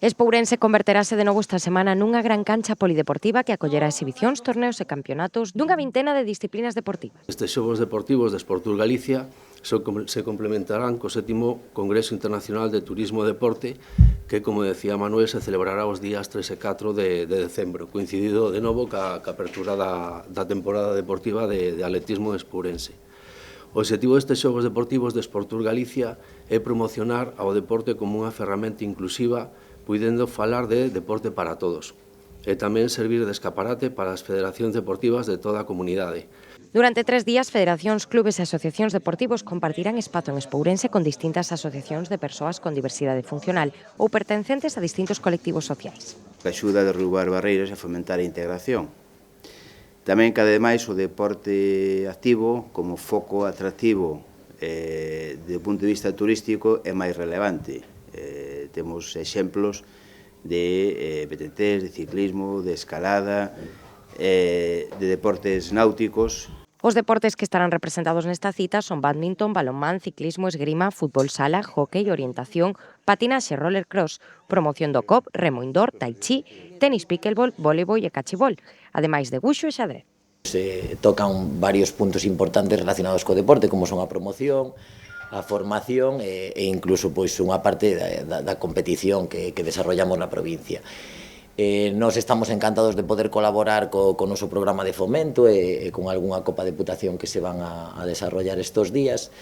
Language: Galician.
Espourense converterase de novo esta semana nunha gran cancha polideportiva que acollerá exhibicións, torneos e campeonatos dunha vintena de disciplinas deportivas. Estes xogos deportivos de Sportur Galicia se complementarán co 7º Congreso Internacional de Turismo e Deporte que, como decía Manuel, se celebrará os días 3 e 4 de decembro, coincidido de novo ca apertura da temporada deportiva de atletismo espourense. O obxectivo destes xogos deportivos de Sportur Galicia é promocionar ao deporte como unha ferramenta inclusiva, puidendo falar de deporte para todos, e tamén servir de escaparate para as federacións deportivas de toda a comunidade. Durante 3 días, federacións, clubes e asociacións deportivos compartirán espazo en Espourense con distintas asociacións de persoas con diversidade funcional ou pertencentes a distintos colectivos sociais. Axuda a derrubar barreiras e fomentar a integración. Tamén, cada vez máis, o deporte activo como foco atractivo do punto de vista turístico é máis relevante. Temos exemplos de BTTs, de ciclismo, de escalada, de deportes náuticos. Os deportes que estarán representados nesta cita son badminton, balonmán, ciclismo, esgrima, fútbol sala, hóquei, orientación, patinaxe, rollercross, promoción do COP, remo indoor, tai chi, tenis pickleball, voleibol e cachibol, ademais de buxo e xadrez. Se tocan varios puntos importantes relacionados co deporte, como son a promoción, a formación e incluso pois unha parte da competición que desarrollamos na provincia. Nós estamos encantados de poder colaborar co noso programa de fomento e con algunha copa de deputación que se van a desarrollar estos días.